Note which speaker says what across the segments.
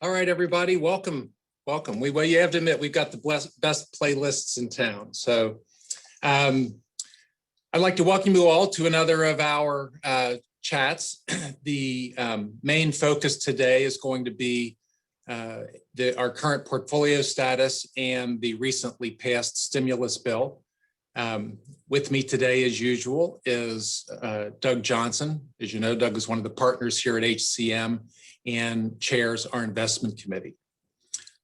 Speaker 1: All right, everybody, welcome. Well, you have to admit, we've got the best playlists in town. So I'd like to welcome you all to another of our chats. The main focus today is going to be our current portfolio status and the recently passed stimulus bill. With me today, as usual, is Doug Johnson. As you know, Doug is one of the partners here at HCM and chairs our investment committee.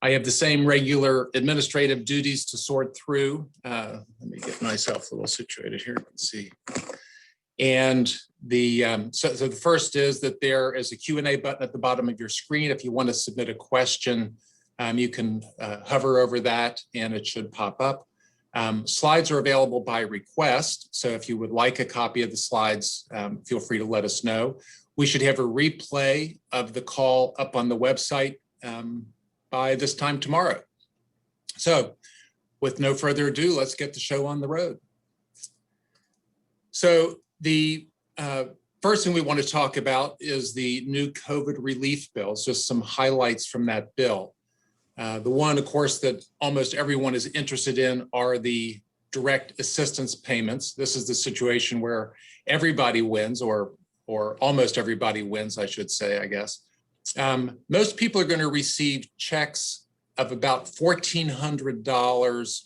Speaker 1: I have the same regular administrative duties to sort through. Let me get myself a little situated here. Let's see. And so the first is that there is a Q&A button at the bottom of your screen. If you want to submit a question, you can hover over that and it should pop up. Slides are available by request. So if you would like a copy of the slides, feel free to let us know. We should have a replay of the call up on the website by this time tomorrow. So with no further ado, let's get the show on the road. So the first thing we want to talk about is the new COVID relief bill. It's just some highlights from that bill. The one, of course, that almost everyone is interested in are the direct assistance payments. This is the situation where everybody wins, or almost everybody wins, I should say, I guess. Most people are going to receive checks of about $1,400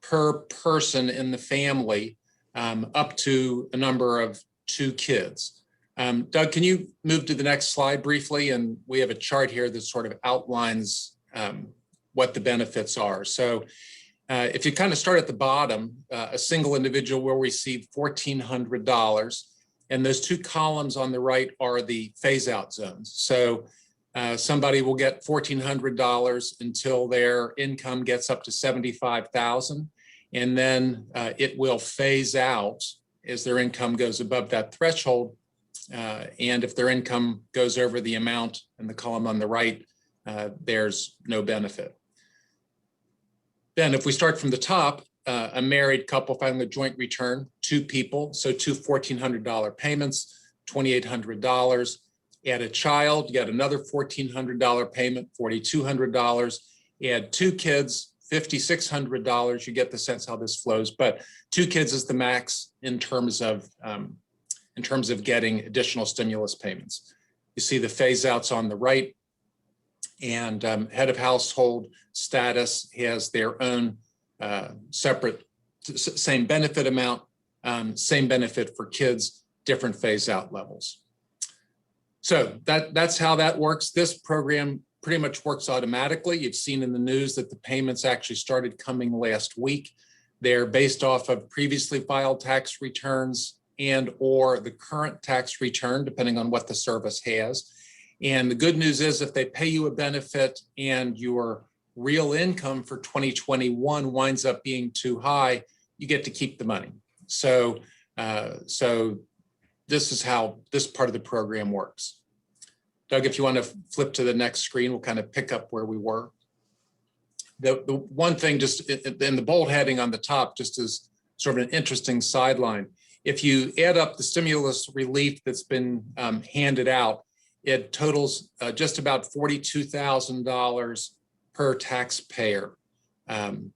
Speaker 1: per person in the family, up to a number of 2 kids. Doug, can you move to the next slide briefly? And we have a chart here that sort of outlines what the benefits are. So if you kind of start at the bottom, a single individual will receive $1,400. And those 2 columns on the right are the phase out zones. So somebody will get $1,400 until their income gets up to $75,000. And then it will phase out as their income goes above that threshold. And if their income goes over the amount in the column on the right, there's no benefit. Then if we start from the top, a married couple filing a joint return, 2 people, so 2 $1,400 payments, $2,800. Add a child, you got another $1,400 payment, $4,200. Add 2 kids, $5,600. You get the sense how this flows, but 2 kids is the max in terms of getting additional stimulus payments. You see the phase outs on the right, and head of household status has their own separate, same benefit amount, same benefit for kids, different phase out levels. So that's how that works. This program pretty much works automatically. You've seen in the news that the payments actually started coming last week. They're based off of previously filed tax returns and or the current tax return, depending on what the service has. And the good news is if they pay you a benefit and your real income for 2021 winds up being too high, you get to keep the money. So, this is how this part of the program works. Doug, if you want to flip to the next screen, we'll kind of pick up where we were. The one thing just in the bold heading on the top, just as sort of an interesting sideline, if you add up the stimulus relief that's been handed out, it totals just about $42,000 per taxpayer. Kind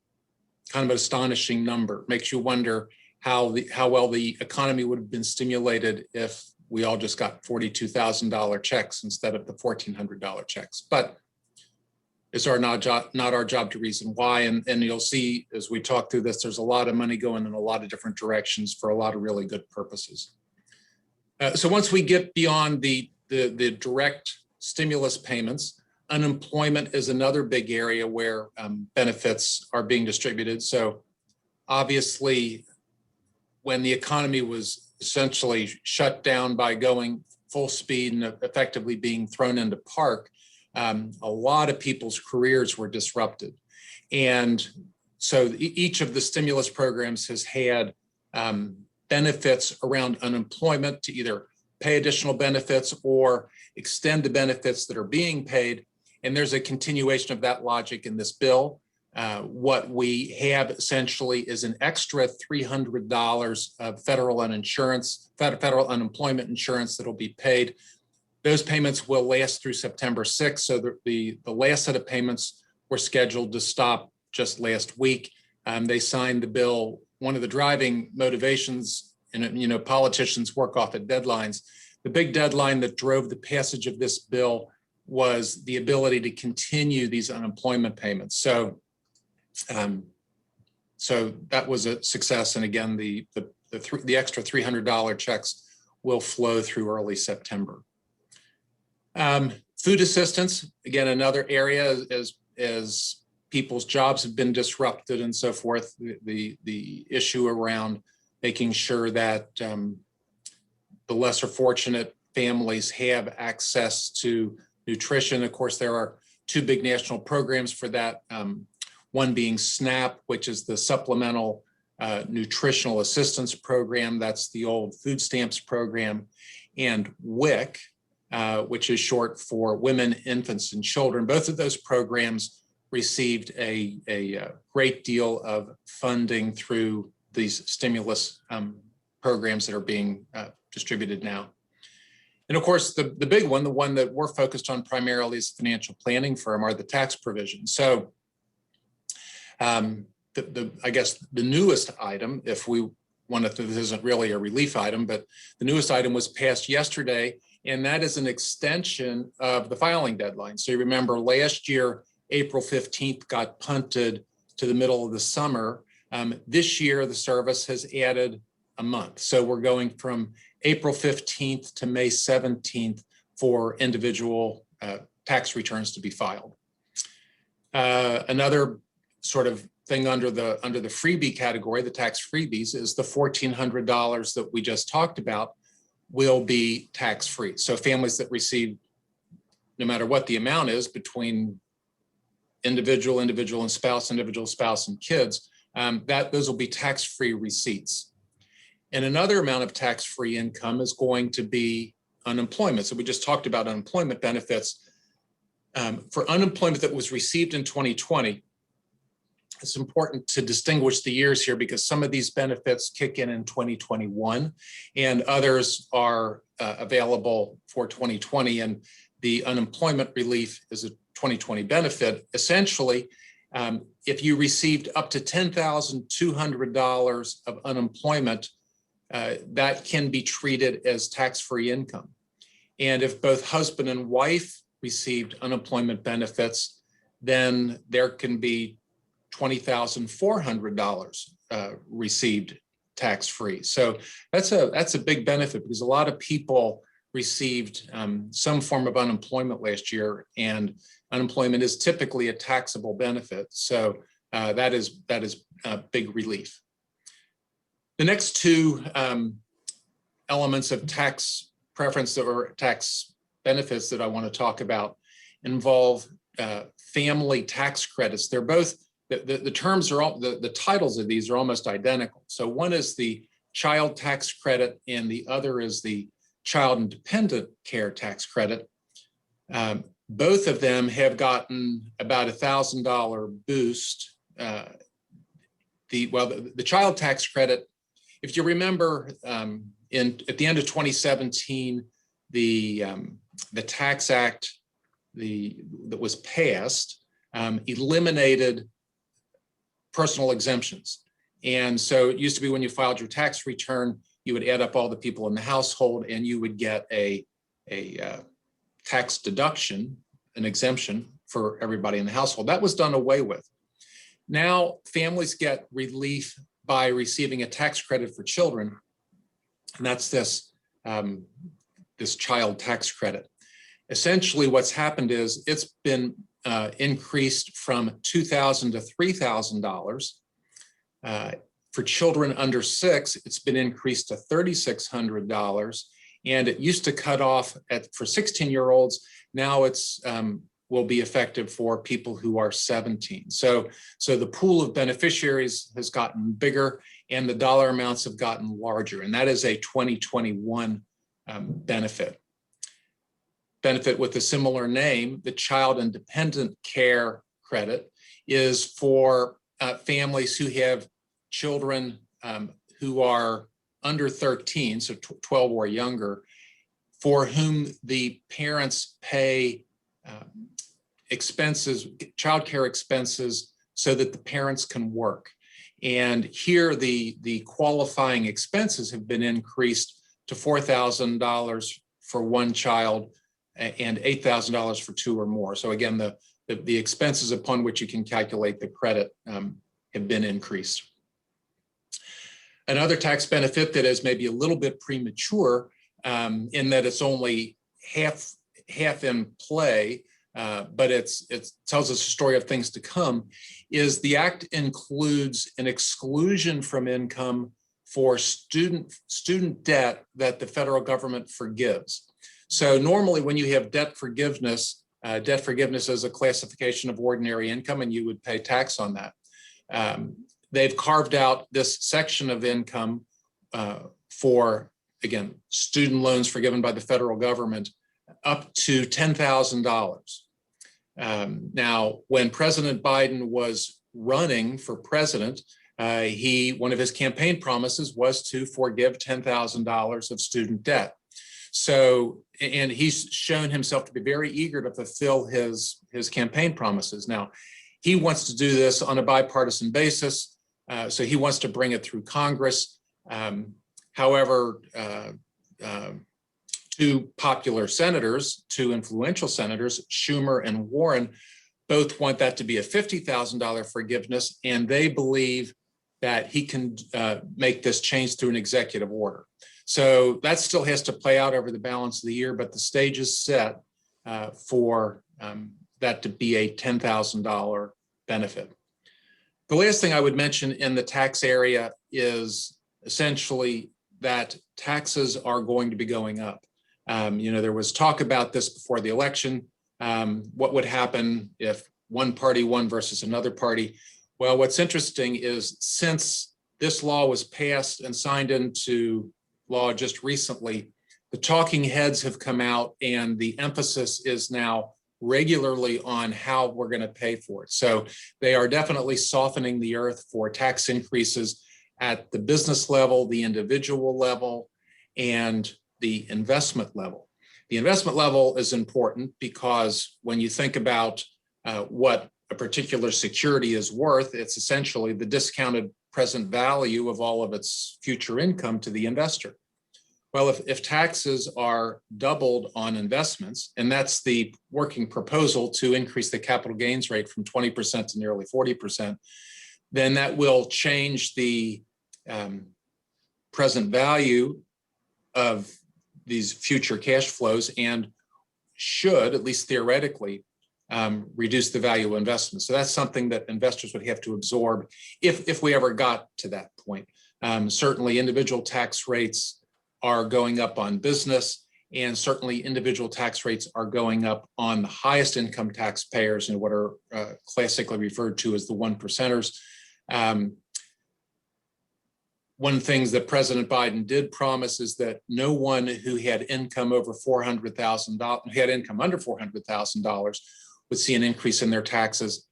Speaker 1: of an astonishing number. Makes you wonder how well the economy would have been stimulated if we all just got $42,000 checks instead of the $1,400 checks. But it's not our job to reason why. And you'll see as we talk through this, there's a lot of money going in a lot of different directions for a lot of really good purposes. So once we get beyond the direct stimulus payments, unemployment is another big area where benefits are being distributed. So obviously, when the economy was essentially shut down by going full speed and effectively being thrown into park, a lot of people's careers were disrupted. And so each of the stimulus programs has had benefits around unemployment to either pay additional benefits or extend the benefits that are being paid. And there's a continuation of that logic in this bill. What we have essentially is an extra $300 of federal unemployment insurance that'll be paid Those payments will last through September 6th. So the last set of payments were scheduled to stop just last week. They signed the bill. One of the driving motivations, and politicians work off at deadlines. The big deadline that drove the passage of this bill was the ability to continue these unemployment payments. So that was a success. And again, the extra $300 checks will flow through early September. Food assistance, again, another area as people's jobs have been disrupted and so forth, the issue around making sure that the lesser fortunate families have access to nutrition. Of course, there are two big national programs for that. One being SNAP, which is the Supplemental Nutritional Assistance Program. That's the old food stamps program. And WIC, which is short for Women, Infants, and Children. Both of those programs received a great deal of funding through these stimulus programs that are being distributed now. And of course, the big one, the one that we're focused on primarily as a financial planning firm, are the tax provisions. So I guess the newest item, if we want to, this isn't really a relief item, but the newest item was passed yesterday, and that is an extension of the filing deadline. So you remember last year, April 15th got punted to the middle of the summer. This year, the service has added a month. So we're going from April 15th to May 17th for individual tax returns to be filed. Another sort of thing under the freebie category, the tax freebies, is the $1,400 that we just talked about will be tax-free. So families that receive, no matter what the amount is, between individual and spouse, individual, spouse, and kids, those will be tax-free receipts. And another amount of tax-free income is going to be unemployment. So we just talked about unemployment benefits. For unemployment that was received in 2020, it's important to distinguish the years here because some of these benefits kick in 2021 and others are available for 2020. And the unemployment relief is a 2020 benefit. Essentially, if you received up to $10,200 of unemployment, that can be treated as tax-free income. And if both husband and wife received unemployment benefits, then there can be $20,400 received tax-free. So that's a big benefit because a lot of people received some form of unemployment last year, and unemployment is typically a taxable benefit. So that is a big relief. The next two elements of tax preference or tax benefits that I want to talk about involve family tax credits. They're both, the terms are all, the titles of these are almost identical. So one is the child tax credit and the other is the child and dependent care tax credit. Both of them have gotten about $1,000 boost. The child tax credit, if you remember, at the end of 2017, the Tax Act that was passed eliminated personal exemptions. And so it used to be when you filed your tax return, you would add up all the people in the household and you would get a tax deduction, an exemption for everybody in the household. That was done away with. Now families get relief by receiving a tax credit for children, and that's this child tax credit. Essentially what's happened is it's been increased from $2,000 to $3,000. For children under 6, it's been increased to $3,600. And it used to cut off for 16-year-olds. Now it's will be effective for people who are 17. So the pool of beneficiaries has gotten bigger and the dollar amounts have gotten larger. And that is a 2021 benefit. Benefit with a similar name, the child and dependent care credit, is for families who have children who are under 13, so 12 or younger. for whom the parents pay expenses, childcare expenses, so that the parents can work. And here the qualifying expenses have been increased to $4,000 for one child and $8,000 for two or more. So again, the expenses upon which you can calculate the credit have been increased. Another tax benefit that is maybe a little bit premature in that it's only half in play, but it tells us a story of things to come, is the act includes an exclusion from income for student debt that the federal government forgives. So normally when you have debt forgiveness is a classification of ordinary income and you would pay tax on that. They've carved out this section of income for, again, student loans forgiven by the federal government up to $10,000. Now, when President Biden was running for president, one of his campaign promises was to forgive $10,000 of student debt. So, and he's shown himself to be very eager to fulfill his campaign promises. Now, he wants to do this on a bipartisan basis, so he wants to bring it through Congress. However, two popular senators, two influential senators, Schumer and Warren, both want that to be a $50,000 forgiveness, and they believe that he can make this change through an executive order. So that still has to play out over the balance of the year, but the stage is set for that to be a $10,000 benefit. The last thing I would mention in the tax area is essentially that taxes are going to be going up. There was talk about this before the election. What would happen if one party won versus another party? Well, what's interesting is since this law was passed and signed into law just recently, the talking heads have come out and the emphasis is now regularly on how we're going to pay for it. So they are definitely softening the earth for tax increases at the business level, the individual level, and the investment level. The investment level is important because when you think about what a particular security is worth, it's essentially the discounted present value of all of its future income to the investor. Well, if taxes are doubled on investments, and that's the working proposal to increase the capital gains rate from 20% to nearly 40%, then that will change the present value of these future cash flows and should, at least theoretically, reduce the value of investments. So that's something that investors would have to absorb if we ever got to that point. Certainly individual tax rates are going up on business, and certainly individual tax rates are going up on the highest income taxpayers and what are classically referred to as the 1%ers. One of the things that President Biden did promise is that no one who had income over $400,000, who had income under $400,000 would see an increase in their taxes.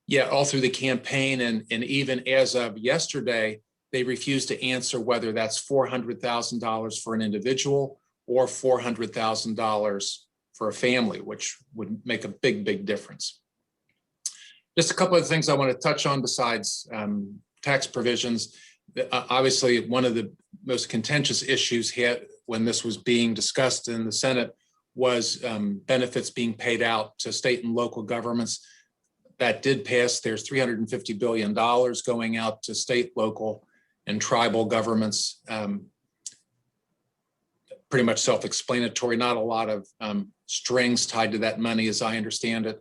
Speaker 1: Yet all through the campaign and even as of yesterday, they refused to answer whether that's $400,000 for an individual or $400,000 for a family, which would make a big, big difference. Just a couple of things I want to touch on besides tax provisions. Obviously, one of the most contentious issues here when this was being discussed in the Senate was benefits being paid out to state and local governments. That did pass. There's $350 billion going out to state, local, and tribal governments. Pretty much self-explanatory, not a lot of strings tied to that money as I understand it.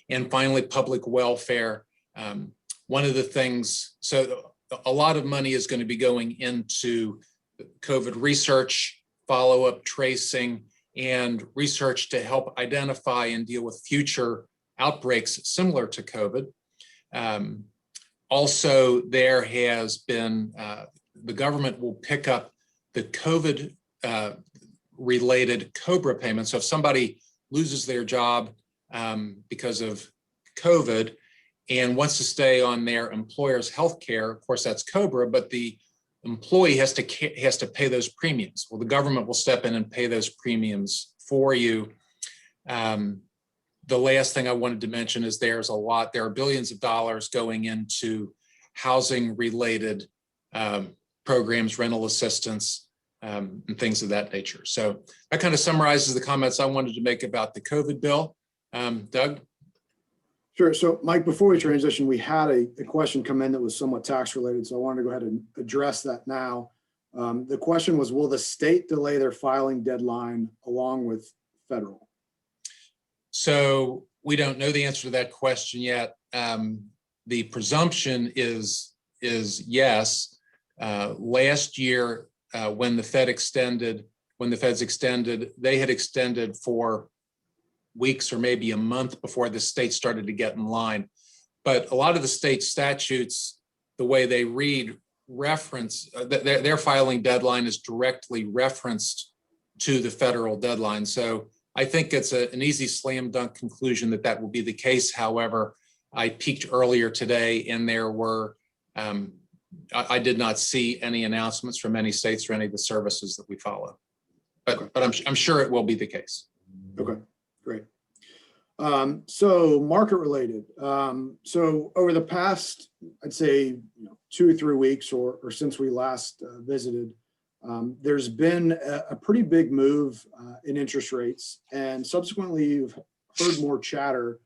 Speaker 1: And finally, public welfare. One of the things, so a lot of money is going to be going into COVID research, follow-up tracing, and research to help identify and deal with future outbreaks similar to COVID. Also, there has been, the government will pick up the COVID related COBRA payments. So if somebody loses their job because of COVID and wants to stay on their employer's health care, of course, that's COBRA, but the employee has to pay those premiums. Well, the government will step in and pay those premiums for you. The last thing I wanted to mention is there are billions of dollars going into housing related programs, rental assistance, and things of that nature. So that kind of summarizes the comments I wanted to make about the COVID bill. Doug?
Speaker 2: Sure. So Mike, before we transition, we had a question come in that was somewhat tax related. So I wanted to go ahead and address that now. The question was, will the state delay their filing deadline along with federal?
Speaker 1: So we don't know the answer to that question yet. The presumption is yes. Last year, when the Feds extended, they had extended for weeks or maybe a month before the state started to get in line. But a lot of the state statutes, the way they read, reference their filing deadline is directly referenced to the federal deadline. So I think it's an easy slam dunk conclusion that will be the case. However, I peeked earlier today and there were, I did not see any announcements from any states or any of the services that we follow, but I'm sure it will be the case.
Speaker 2: Okay, great. So market related. So over the past, I'd say 2 or 3 weeks or since we last visited, there's been a pretty big move in interest rates, and subsequently you've heard more chatter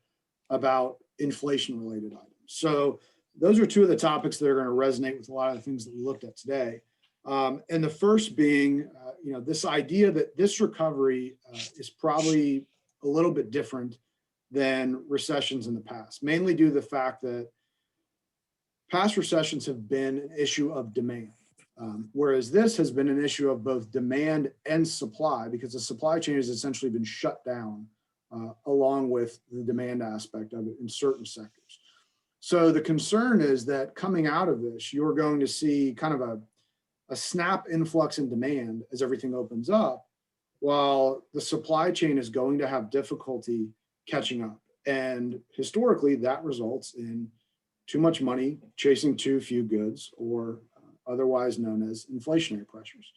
Speaker 2: about inflation related items. So those are 2 of the topics that are going to resonate with a lot of the things that we looked at today. And the first being, this idea that this recovery is probably a little bit different than recessions in the past, mainly due to the fact that past recessions have been an issue of demand, whereas this has been an issue of both demand and supply, because the supply chain has essentially been shut down along with the demand aspect of it in certain sectors. So the concern is that coming out of this, you're going to see kind of a snap influx in demand as everything opens up, while the supply chain is going to have difficulty catching up. And historically, that results in too much money chasing too few goods, or otherwise known as inflationary pressures.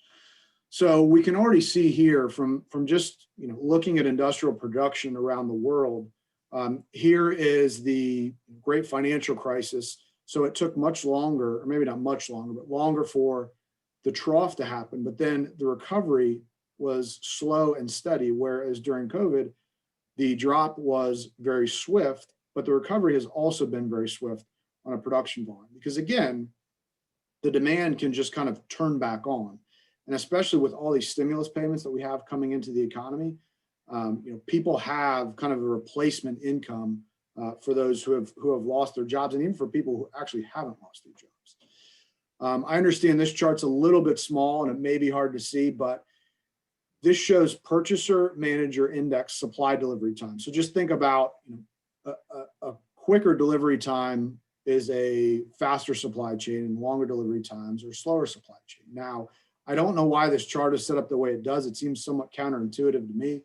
Speaker 2: So we can already see here from just looking at industrial production around the world. Here is the great financial crisis. So it took much longer, or maybe not much longer, but longer for the trough to happen. But then the recovery was slow and steady, whereas during COVID, the drop was very swift, but the recovery has also been very swift on a production volume, because again, the demand can just kind of turn back on. And especially with all these stimulus payments that we have coming into the economy, people have kind of a replacement income for those who have lost their jobs, and even for people who actually haven't lost their jobs. I understand this chart's a little bit small and it may be hard to see, but this shows purchaser manager index supply delivery time. So just think about a quicker delivery time is a faster supply chain, and longer delivery times are slower supply chain. Now, I don't know why this chart is set up the way it does. It seems somewhat counterintuitive to me.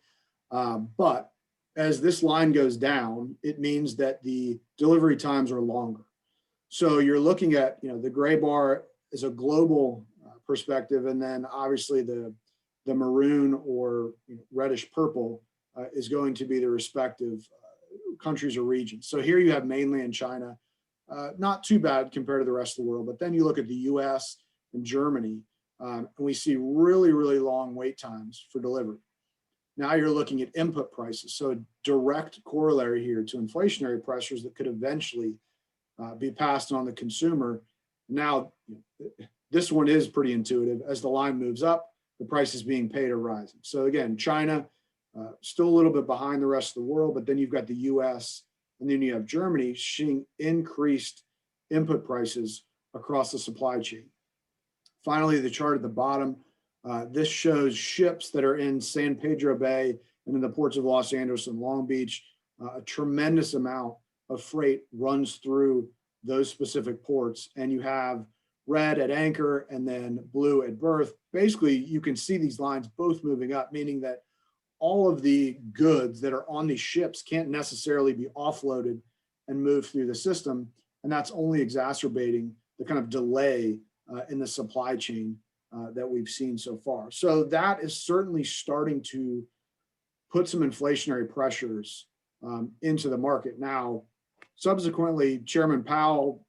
Speaker 2: But as this line goes down, it means that the delivery times are longer. So you're looking at, the gray bar is a global perspective, and then obviously the maroon or reddish purple is going to be the respective countries or regions. So here you have mainland China, not too bad compared to the rest of the world, but then you look at the US and Germany, and we see really, really long wait times for delivery. Now you're looking at input prices, so a direct corollary here to inflationary pressures that could eventually be passed on the consumer. Now, this one is pretty intuitive. As the line moves up, the prices being paid are rising. So again, China, still a little bit behind the rest of the world, but then you've got the US, and then you have Germany seeing increased input prices across the supply chain. Finally, the chart at the bottom, this shows ships that are in San Pedro Bay and in the ports of Los Angeles and Long Beach. A tremendous amount of freight runs through those specific ports, and you have red at anchor and then blue at berth. Basically, you can see these lines both moving up, meaning that all of the goods that are on these ships can't necessarily be offloaded and moved through the system. And that's only exacerbating the kind of delay in the supply chain that we've seen so far. So that is certainly starting to put some inflationary pressures into the market. Now, subsequently, Chairman Powell,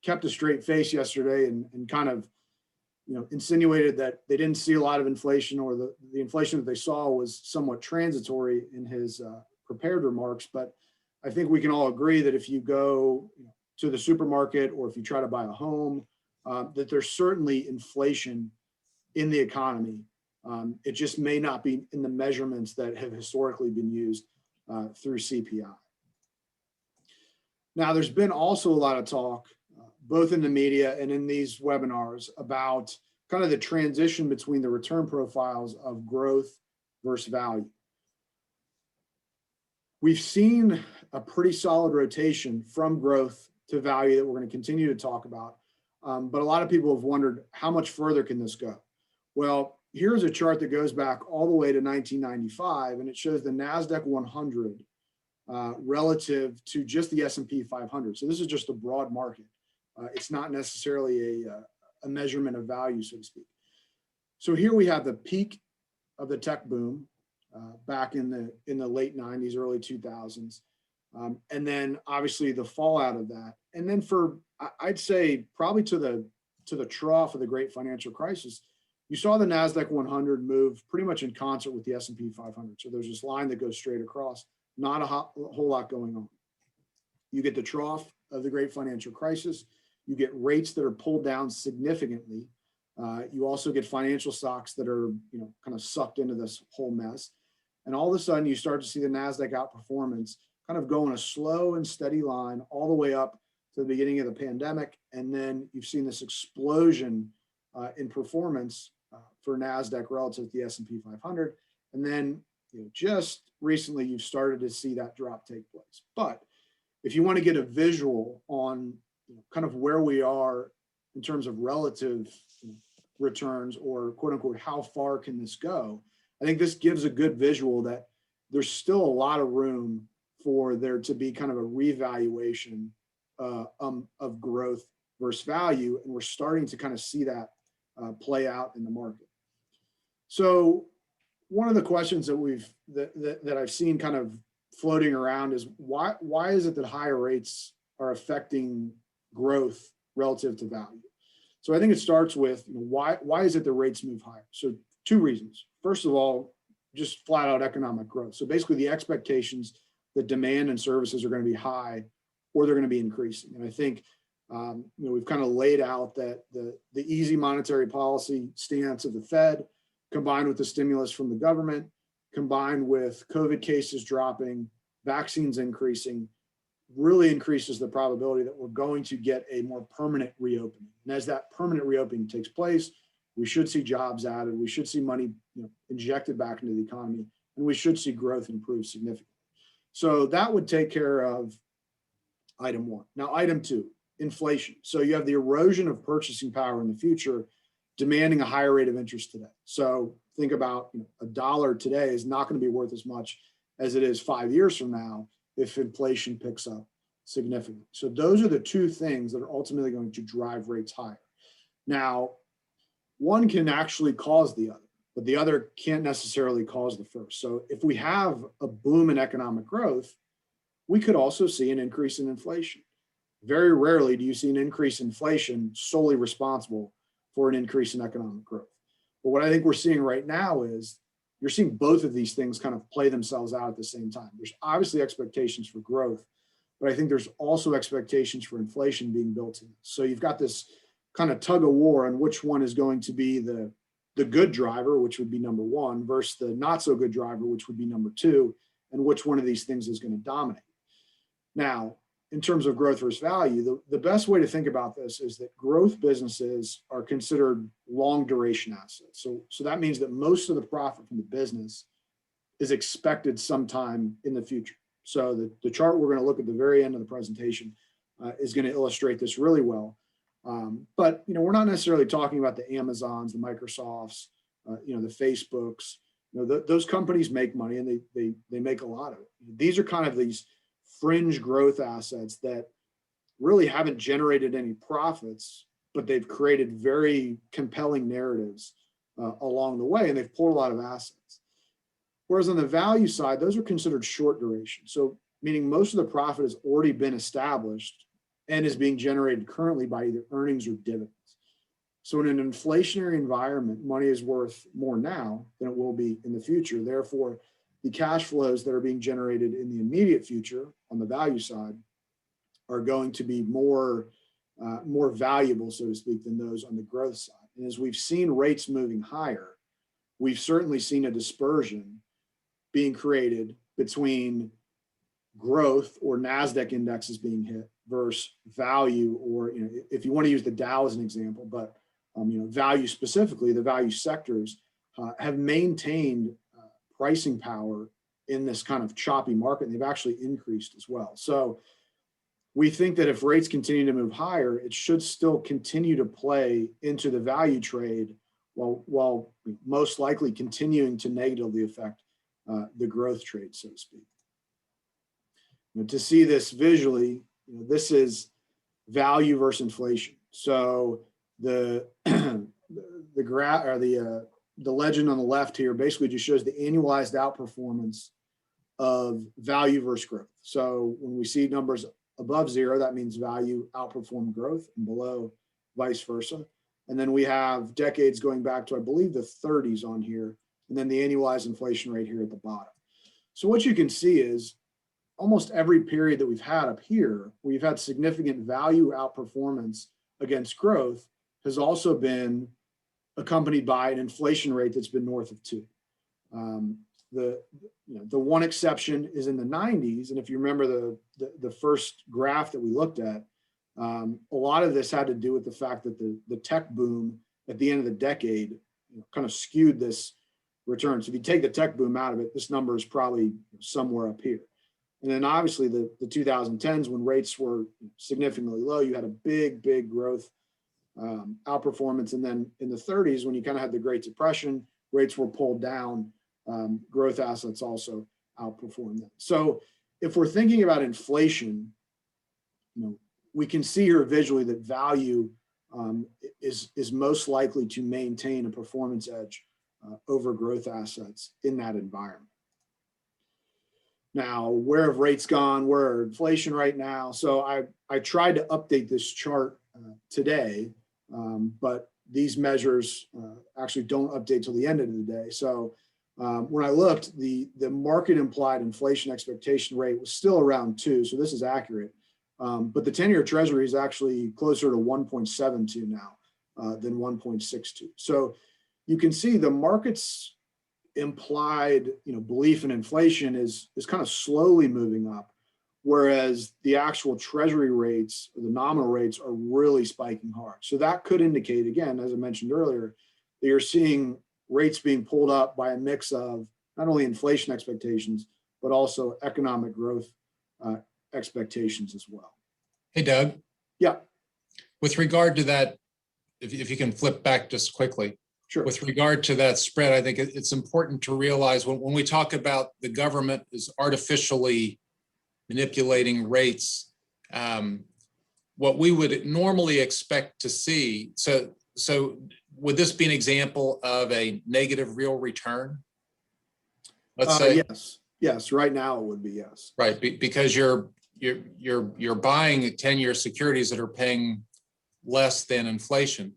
Speaker 2: kept a straight face yesterday and kind of, insinuated that they didn't see a lot of inflation, or the inflation that they saw was somewhat transitory in his prepared remarks. But I think we can all agree that if you go to the supermarket, or if you try to buy a home, that there's certainly inflation in the economy. It just may not be in the measurements that have historically been used through CPI. Now, there's been also a lot of talk, both in the media and in these webinars, about kind of the transition between the return profiles of growth versus value. We've seen a pretty solid rotation from growth to value that we're going to continue to talk about. But a lot of people have wondered, how much further can this go? Well, here's a chart that goes back all the way to 1995, and it shows the NASDAQ 100 relative to just the S&P 500. So this is just a broad market. It's not necessarily a measurement of value, so to speak. So here we have the peak of the tech boom back in the late 90s, early 2000s. And then obviously the fallout of that. And then for, I'd say, probably to the trough of the great financial crisis, you saw the NASDAQ 100 move pretty much in concert with the S&P 500. So there's this line that goes straight across, not a whole lot going on. You get the trough of the great financial crisis. You get rates that are pulled down significantly. You also get financial stocks that are, kind of sucked into this whole mess. And all of a sudden you start to see the NASDAQ outperformance kind of go in a slow and steady line all the way up to the beginning of the pandemic. And then you've seen this explosion in performance for NASDAQ relative to the S&P 500. And then, just recently you've started to see that drop take place. But if you want to get a visual on kind of where we are in terms of relative returns, or quote unquote, how far can this go? I think this gives a good visual that there's still a lot of room for there to be kind of a revaluation of growth versus value. And we're starting to kind of see that play out in the market. So one of the questions that I've seen kind of floating around is why is it that higher rates are affecting growth relative to value? So I think it starts with why is it the rates move higher? So two reasons. First of all, just flat out economic growth. So basically the expectations that demand and services are going to be high, or they're going to be increasing. And I think we've kind of laid out that the easy monetary policy stance of the Fed, combined with the stimulus from the government, combined with COVID cases dropping, vaccines increasing, really increases the probability that we're going to get a more permanent reopening. And as that permanent reopening takes place, we should see jobs added, we should see money injected back into the economy, and we should see growth improve significantly. So that would take care of item one. Now, item two, inflation. So you have the erosion of purchasing power in the future, demanding a higher rate of interest today. So think about a dollar today is not going to be worth as much as it is 5 years from now if inflation picks up significantly. So those are the two things that are ultimately going to drive rates higher. Now, one can actually cause the other, but the other can't necessarily cause the first. So if we have a boom in economic growth, we could also see an increase in inflation. Very rarely do you see an increase in inflation solely responsible for an increase in economic growth. But what I think we're seeing right now is you're seeing both of these things kind of play themselves out at the same time. There's obviously expectations for growth, but I think there's also expectations for inflation being built in. So you've got this kind of tug of war on which one is going to be the good driver, which would be number one, versus the not so good driver, which would be number two, and which one of these things is going to dominate. Now, in terms of growth versus value, the best way to think about this is that growth businesses are considered long duration assets. So that means that most of the profit from the business is expected sometime in the future. So the chart we're going to look at the very end of the presentation is going to illustrate this really well. But we're not necessarily talking about the Amazons, the Microsofts, the Facebooks. Those companies make money, and they make a lot of it. These are kind of these fringe growth assets that really haven't generated any profits but they've created very compelling narratives along the way, and they've pulled a lot of assets. Whereas on the value side, those are considered short duration. So meaning most of the profit has already been established and is being generated currently by either earnings or dividends. So in an inflationary environment, money is worth more now than it will be in the future. Therefore, the cash flows that are being generated in the immediate future on the value side are going to be more valuable, so to speak, than those on the growth side. And as we've seen rates moving higher, we've certainly seen a dispersion being created between growth or NASDAQ indexes being hit versus value, or if you want to use the Dow as an example, but value specifically, the value sectors have maintained pricing power in this kind of choppy market, and they've actually increased as well. So we think that if rates continue to move higher, it should still continue to play into the value trade while most likely continuing to negatively affect the growth trade, so to speak. To see this visually, this is value versus inflation. So the graph or the legend on the left here basically just shows the annualized outperformance of value versus growth. So when we see numbers above zero, that means value outperformed growth, and below vice versa. And then we have decades going back to, I believe, the 30s on here, and then the annualized inflation rate here at the bottom. So what you can see is almost every period that we've had up here, we've had significant value outperformance against growth, has also been accompanied by an inflation rate that's been north of 2. The one exception is in the 90s, and if you remember the first graph that we looked at, a lot of this had to do with the fact that the tech boom at the end of the decade kind of skewed this return. So if you take the tech boom out of it, this number is probably somewhere up here. And then obviously the 2010s, when rates were significantly low, you had a big growth outperformance. And then in the 30s, when you kind of had the Great Depression, rates were pulled down, growth assets also outperformed them. So if we're thinking about inflation, we can see here visually that value is most likely to maintain a performance edge over growth assets in that environment. Now, where have rates gone? Where are inflation right now? So I tried to update this chart today, but these measures actually don't update till the end of the day. So when I looked, the market implied inflation expectation rate was still around 2, so this is accurate. But the 10-year Treasury is actually closer to 1.72 now than 1.62. So you can see the market's implied belief in inflation is kind of slowly moving up, whereas the actual Treasury rates, the nominal rates, are really spiking hard. So that could indicate, again, as I mentioned earlier, that you're seeing rates being pulled up by a mix of not only inflation expectations, but also economic growth expectations as well.
Speaker 1: Hey, Doug.
Speaker 2: Yeah.
Speaker 1: With regard to that, if you can flip back just quickly.
Speaker 2: Sure.
Speaker 1: With regard to that spread, I think it's important to realize when we talk about the government is artificially manipulating rates, what we would normally expect to see. So would this be an example of a negative real return? Let's say
Speaker 2: yes. Right now it would be yes.
Speaker 1: Right, because you're buying 10-year securities that are paying less than inflation.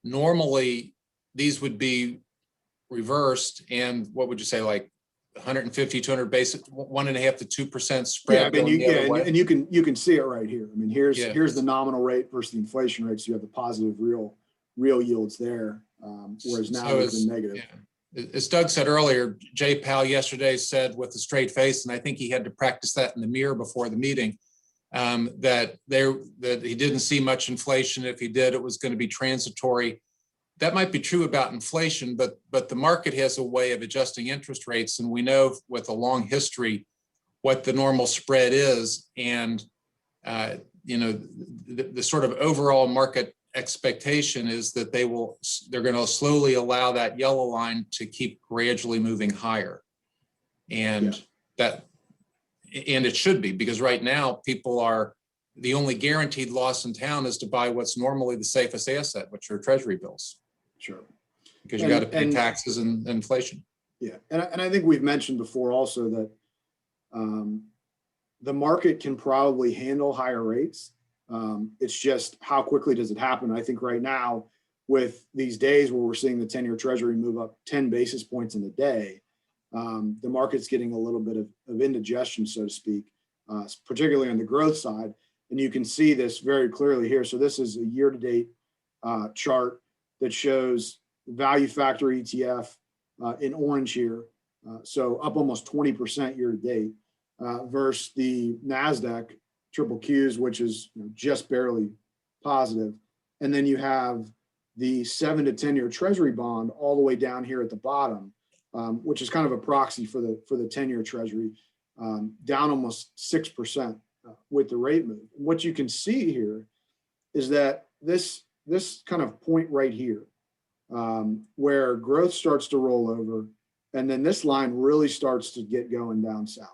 Speaker 1: Normally, these would be reversed, and what would you say, like 150, 200 basis, 1.5 to 2% spread?
Speaker 2: Yeah, and you can see it right here. I mean, here's the nominal rate versus the inflation rate. So you have the positive real yields there, whereas now it's negative.
Speaker 1: Yeah. As Doug said earlier, Jay Powell yesterday said with a straight face, and I think he had to practice that in the mirror before the meeting, that he didn't see much inflation. If he did, it was going to be transitory. That might be true about inflation, but the market has a way of adjusting interest rates, and we know with a long history what the normal spread is, and the sort of overall market expectation is that they're going to slowly allow that yellow line to keep gradually moving higher, and it should be, because right now people are the only guaranteed loss in town is to buy what's normally the safest asset, which are treasury bills,
Speaker 2: Sure.
Speaker 1: because you got to pay taxes and inflation.
Speaker 2: Yeah, and I think we've mentioned before also that the market can probably handle higher rates. It's just how quickly does it happen? I think right now, with these days where we're seeing the 10-year treasury move up 10 basis points in a day, the market's getting a little bit of indigestion, so to speak, particularly on the growth side. And you can see this very clearly here. So this is a year-to-date chart that shows value factor ETF in orange here. So up almost 20% year-to-date versus the NASDAQ triple Qs, which is just barely positive. And then you have the 7 to 10-year treasury bond all the way down here at the bottom, which is kind of a proxy for the 10-year treasury, down almost 6% with the rate move. What you can see here is that this kind of point right here, where growth starts to roll over, and then this line really starts to get going down south,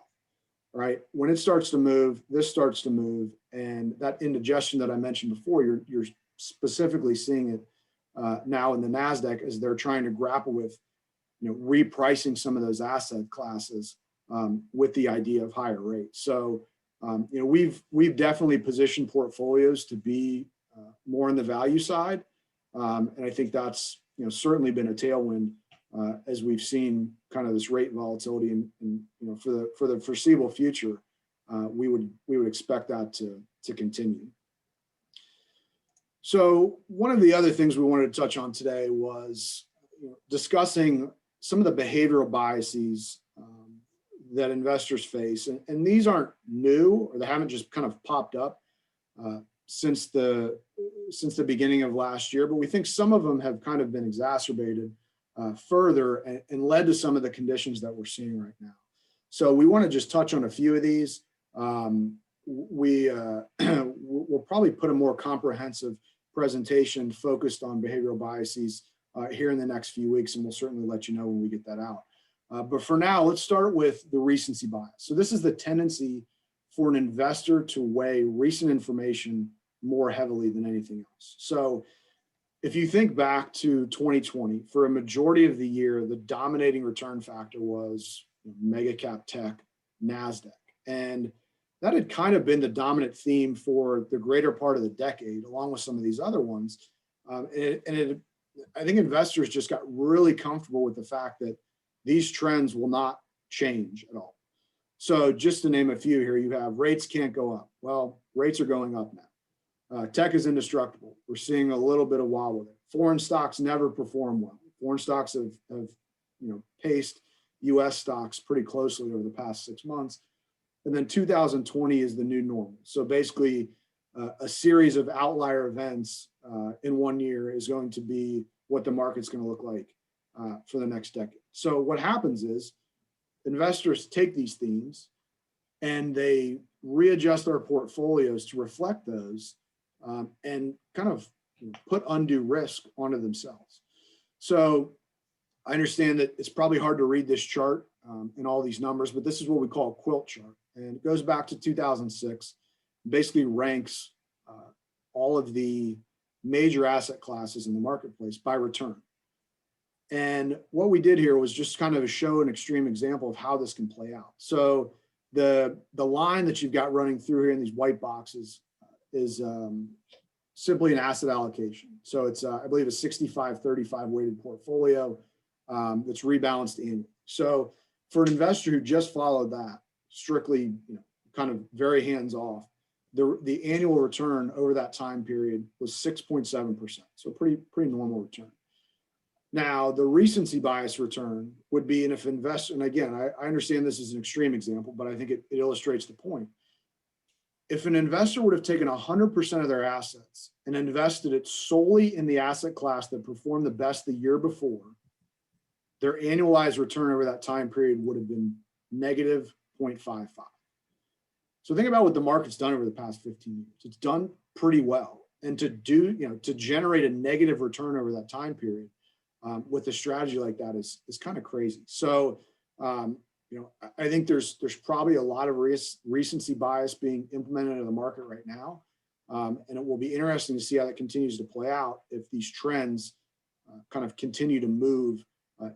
Speaker 2: right? When it starts to move, this starts to move, and that indigestion that I mentioned before, you're specifically seeing it now in the NASDAQ as they're trying to grapple with, repricing some of those asset classes with the idea of higher rates. So, we've definitely positioned portfolios to be more on the value side, and I think that's certainly been a tailwind as we've seen kind of this rate volatility, and for the foreseeable future, we would expect that to continue. So one of the other things we wanted to touch on today was discussing some of the behavioral biases that investors face, and these aren't new, or they haven't just kind of popped up since the beginning of last year, but we think some of them have kind of been exacerbated further and led to some of the conditions that we're seeing right now. So we want to just touch on a few of these. We'll probably put a more comprehensive presentation focused on behavioral biases here in the next few weeks, and we'll certainly let you know when we get that out. But for now, let's start with the recency bias. So this is the tendency for an investor to weigh recent information more heavily than anything else. So if you think back to 2020, for a majority of the year, the dominating return factor was mega cap tech, NASDAQ. And that had kind of been the dominant theme for the greater part of the decade, along with some of these other ones. I think investors just got really comfortable with the fact that these trends will not change at all. So just to name a few here, you have rates can't go up. Well, rates are going up now. Tech is indestructible. We're seeing a little bit of wobble with it. Foreign stocks never perform well. Foreign stocks have paced US stocks pretty closely over the past 6 months. And then 2020 is the new normal. So basically a series of outlier events in 1 year is going to be what the market's going to look like for the next decade. So what happens is investors take these themes and they readjust their portfolios to reflect those and kind of put undue risk onto themselves. So I understand that it's probably hard to read this chart and all these numbers, but this is what we call a quilt chart. And it goes back to 2006, basically ranks all of the major asset classes in the marketplace by return. And what we did here was just kind of show an extreme example of how this can play out. So the line that you've got running through here in these white boxes is simply an asset allocation. So it's, I believe, a 65-35 weighted portfolio that's rebalanced annually. So for an investor who just followed that, strictly, kind of very hands off, the annual return over that time period was 6.7%. So pretty normal return. Now, the recency bias return would be, and if investor, and again, I understand this is an extreme example, but I think it illustrates the point. If an investor would have taken 100% of their assets and invested it solely in the asset class that performed the best the year before, their annualized return over that time period would have been negative 0.55. So think about what the market's done over the past 15 years. It's done pretty well. And to generate a negative return over that time period with a strategy like that is kind of crazy. So, I think there's probably a lot of recency bias being implemented in the market right now. And it will be interesting to see how that continues to play out if these trends kind of continue to move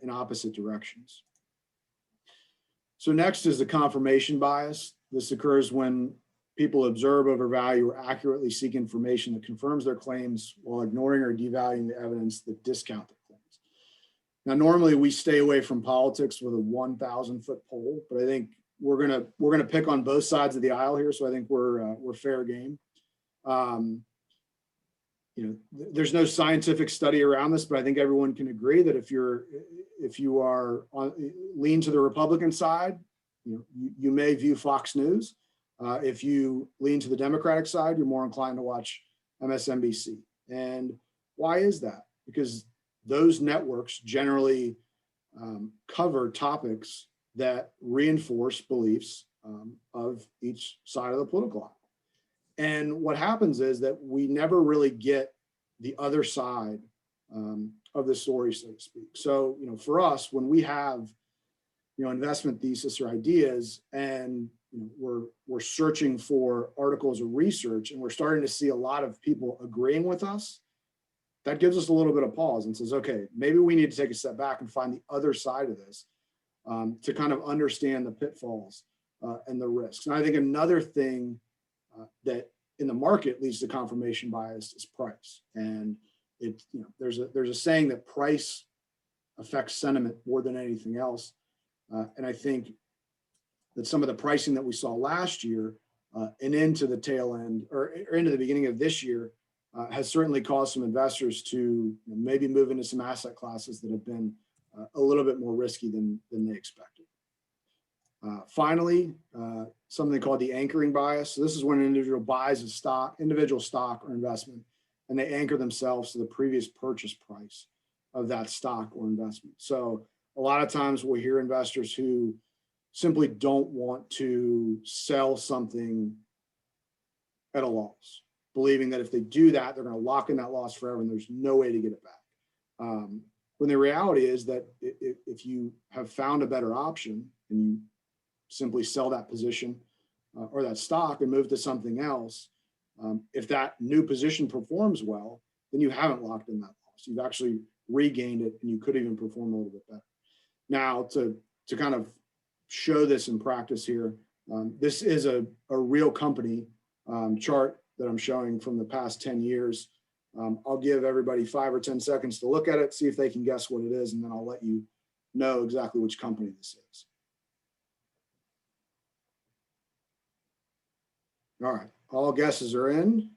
Speaker 2: in opposite directions. So next is the confirmation bias. This occurs when people observe, overvalue, or accurately seek information that confirms their claims while ignoring or devaluing the evidence that discount their claims. Now, normally we stay away from politics with a 1,000-foot pole, but I think we're gonna pick on both sides of the aisle here. So I think we're fair game. There's no scientific study around this, but I think everyone can agree that if you are lean to the Republican side, you may view Fox News. If you lean to the Democratic side, you're more inclined to watch MSNBC. And why is that? Because those networks generally cover topics that reinforce beliefs of each side of the political aisle. And what happens is that we never really get the other side of the story, so to speak. So, for us, when we have, investment thesis or ideas, and we're searching for articles of research, and we're starting to see a lot of people agreeing with us, that gives us a little bit of pause and says, okay, maybe we need to take a step back and find the other side of this to kind of understand the pitfalls and the risks. And I think another thing that in the market leads to confirmation bias is price. And there's a saying that price affects sentiment more than anything else. And I think that some of the pricing that we saw last year and into the tail end or into the beginning of this year has certainly caused some investors to maybe move into some asset classes that have been a little bit more risky than they expected. Finally, something called the anchoring bias. So this is when an individual buys a individual stock or investment, and they anchor themselves to the previous purchase price of that stock or investment. So a lot of times we'll hear investors who simply don't want to sell something at a loss, believing that if they do that, they're going to lock in that loss forever and there's no way to get it back. When the reality is that if you have found a better option and you simply sell that position or that stock and move to something else, if that new position performs well, then you haven't locked in that loss. You've actually regained it and you could even perform a little bit better. Now, to kind of show this in practice here, this is a real company chart that I'm showing from the past 10 years. I'll give everybody 5 or 10 seconds to look at it, see if they can guess what it is, and then I'll let you know exactly which company this is. All right, all guesses are in.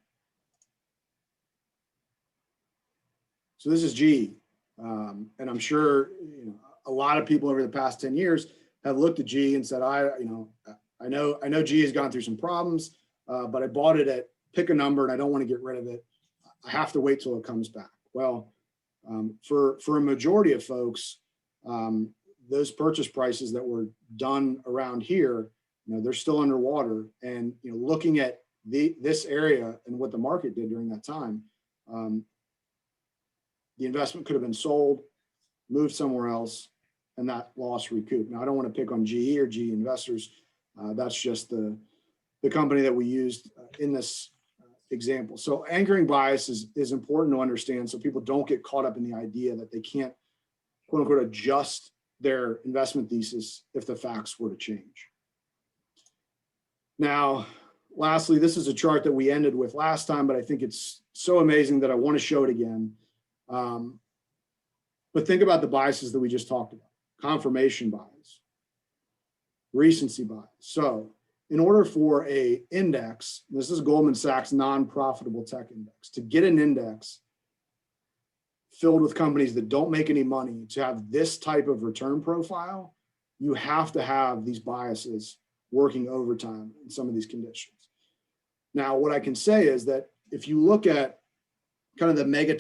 Speaker 2: So this is GE, and I'm sure a lot of people over the past 10 years have looked at GE and said, I know GE has gone through some problems, but I bought it at pick a number and I don't want to get rid of it. I have to wait till it comes back. Well, for a majority of folks, those purchase prices that were done around here, they're still underwater. And looking at this area and what the market did during that time, the investment could have been sold, moved somewhere else, and that loss recouped. Now, I don't want to pick on GE or GE investors. That's just the company that we used in this example. So anchoring bias is important to understand so people don't get caught up in the idea that they can't, quote unquote, adjust their investment thesis if the facts were to change. Now, lastly, this is a chart that we ended with last time, but I think it's so amazing that I want to show it again. But think about the biases that we just talked about: confirmation bias, recency bias. So in order for a index, this is Goldman Sachs non-profitable tech index, to get an index filled with companies that don't make any money, to have this type of return profile, you have to have these biases working overtime in some of these conditions. Now, what I can say is that if you look at kind of the mega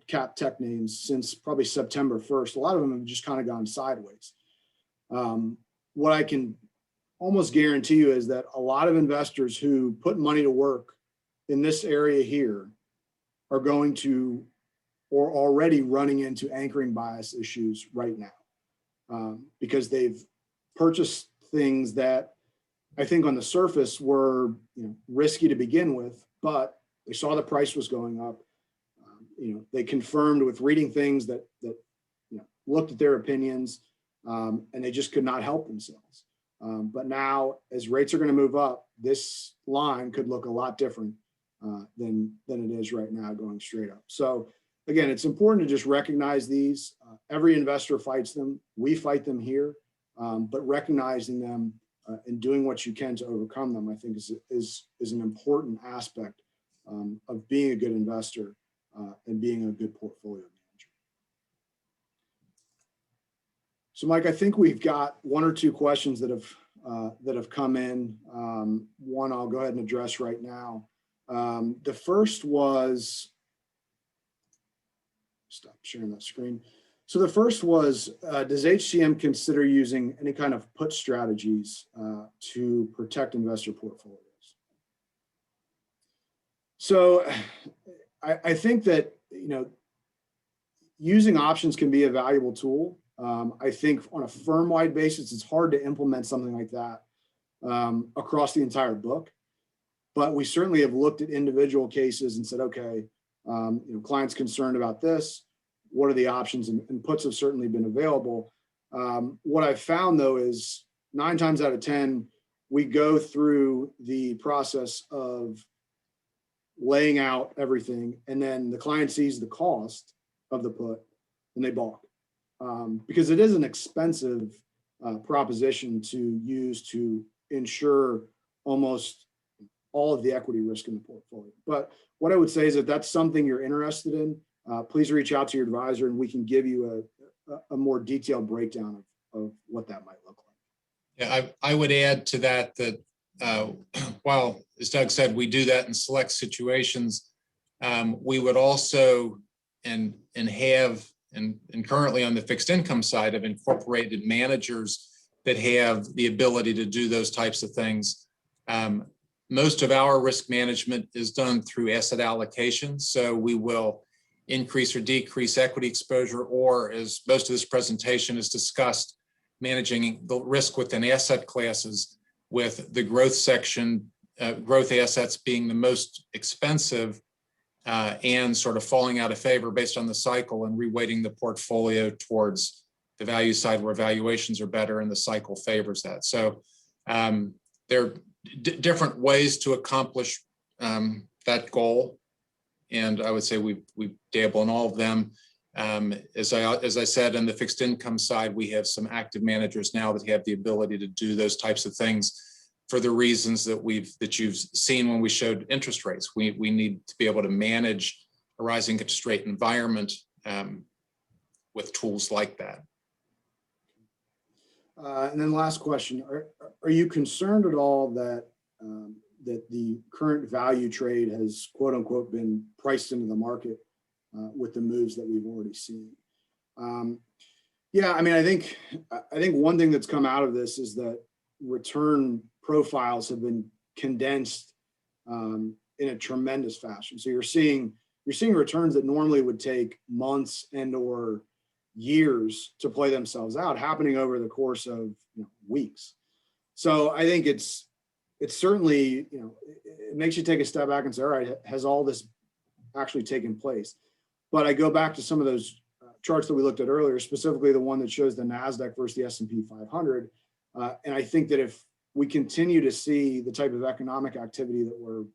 Speaker 2: cap tech names since probably September 1st, a lot of them have just kind of gone sideways. What I can almost guarantee you is that a lot of investors who put money to work in this area here are going to, or already running into anchoring bias issues right now, because they've purchased things that I think on the surface were, risky to begin with, but they saw the price was going up. They confirmed with reading things that looked at their opinions, and they just could not help themselves. But now, as rates are going to move up, this line could look a lot different than it is right now, going straight up. So again, it's important to just recognize these. Every investor fights them. We fight them here, but recognizing them and doing what you can to overcome them, I think is an important aspect of being a good investor and being a good portfolio manager. So, Mike, I think we've got one or two questions that have come in. One I'll go ahead and address right now. The first was, stop sharing that screen. So the first was, does HCM consider using any kind of put strategies to protect investor portfolios? So I think that, using options can be a valuable tool. I think on a firm-wide basis, it's hard to implement something like that across the entire book. But we certainly have looked at individual cases and said, okay, clients concerned about this. What are the options? And puts have certainly been available. What I've found, though, is 9 times out of 10, we go through the process of laying out everything, and then the client sees the cost of the put and they balk. Because it is an expensive proposition to use to insure almost all of the equity risk in the portfolio. But what I would say is, if that's something you're interested in, please reach out to your advisor and we can give you a more detailed breakdown of what that might look like.
Speaker 1: Yeah, I would add to that while, as Doug said, we do that in select situations, we would also and currently on the fixed income side have incorporated managers that have the ability to do those types of things. Most of our risk management is done through asset allocation. So we will increase or decrease equity exposure, or, as most of this presentation is discussed, managing the risk within asset classes, with the growth section, growth assets being the most expensive and sort of falling out of favor based on the cycle, and reweighting the portfolio towards the value side where valuations are better and the cycle favors that. So there are different ways to accomplish that goal. And I would say we dabble in all of them. As I said, on the fixed income side, we have some active managers now that have the ability to do those types of things for the reasons that you've seen when we showed interest rates. We need to be able to manage a rising interest rate environment with tools like that.
Speaker 2: And then last question, are you concerned at all that that the current value trade has, quote unquote, been priced into the market with the moves that we've already seen? Yeah, I mean, I think one thing that's come out of this is that return profiles have been condensed in a tremendous fashion. So you're seeing returns that normally would take months and or years to play themselves out, happening over the course of weeks. So I think it's certainly, it makes you take a step back and say, all right, has all this actually taken place? But I go back to some of those charts that we looked at earlier, specifically the one that shows the NASDAQ versus the S&P 500. And I think that if we continue to see the type of economic activity that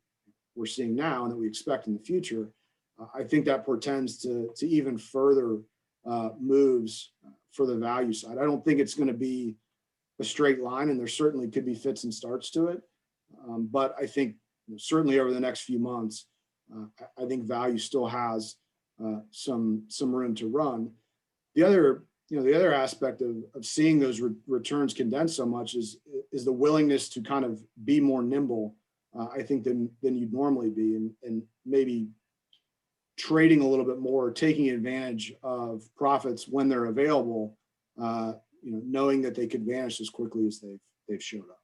Speaker 2: we're seeing now and that we expect in the future, I think that portends to even further moves for the value side. I don't think it's going to be a straight line, and there certainly could be fits and starts to it. But I think certainly over the next few months, I think value still has some room to run. The other aspect of seeing those returns condensed so much is the willingness to kind of be more nimble, I think, than you'd normally be, and maybe trading a little bit more, taking advantage of profits when they're available, knowing that they could vanish as quickly as they've showed up.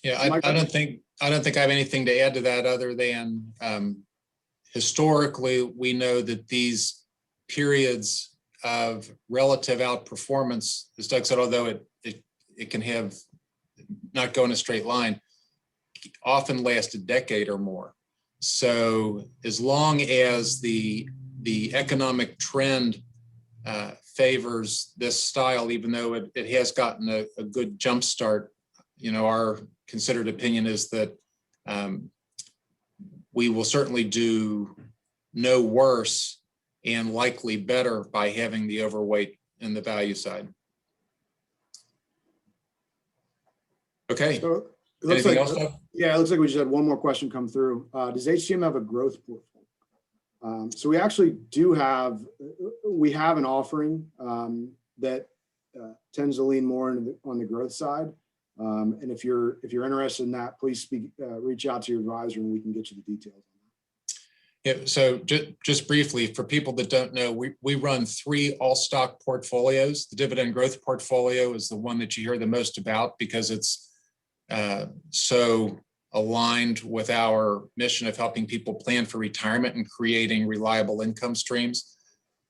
Speaker 1: Yeah, I don't think I have anything to add to that other than historically we know that these periods of relative outperformance, as Doug said, although it can have not go in a straight line, often last a decade or more. So as long as the economic trend favors this style, even though it has gotten a good jump start, our considered opinion is that we will certainly do no worse and likely better by having the overweight in the value side. Okay.
Speaker 2: So it looks
Speaker 1: Anything
Speaker 2: like,
Speaker 1: else, Doug?
Speaker 2: yeah, it looks like we just had one more question come through. Does HCM have a growth portfolio? So we actually do have, an offering that tends to lean more on the growth side. And if you're interested in that, please reach out to your advisor and we can get you the details.
Speaker 1: Yeah, so just briefly, for people that don't know, we run 3 all-stock portfolios. The dividend growth portfolio is the one that you hear the most about because it's so aligned with our mission of helping people plan for retirement and creating reliable income streams.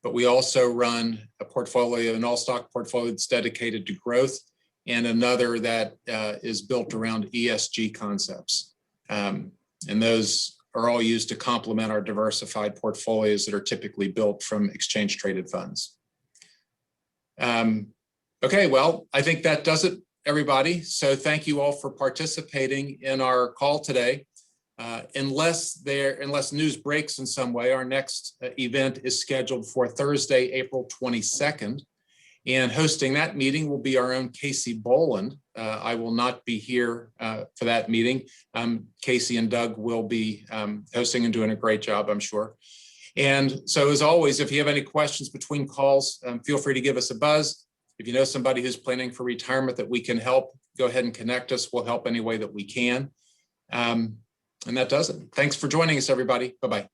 Speaker 1: But we also run a portfolio, an all-stock portfolio that's dedicated to growth, and another that is built around ESG concepts. And those are all used to complement our diversified portfolios that are typically built from exchange-traded funds. Okay, well, I think that does it, everybody. So thank you all for participating in our call today. Unless news breaks in some way, our next event is scheduled for Thursday, April 22nd. And hosting that meeting will be our own Casey Boland. I will not be here for that meeting. Casey and Doug will be hosting and doing a great job, I'm sure. And so as always, if you have any questions between calls, feel free to give us a buzz. If you know somebody who's planning for retirement that we can help, go ahead and connect us. We'll help any way that we can. And that does it. Thanks for joining us, everybody. Bye-bye.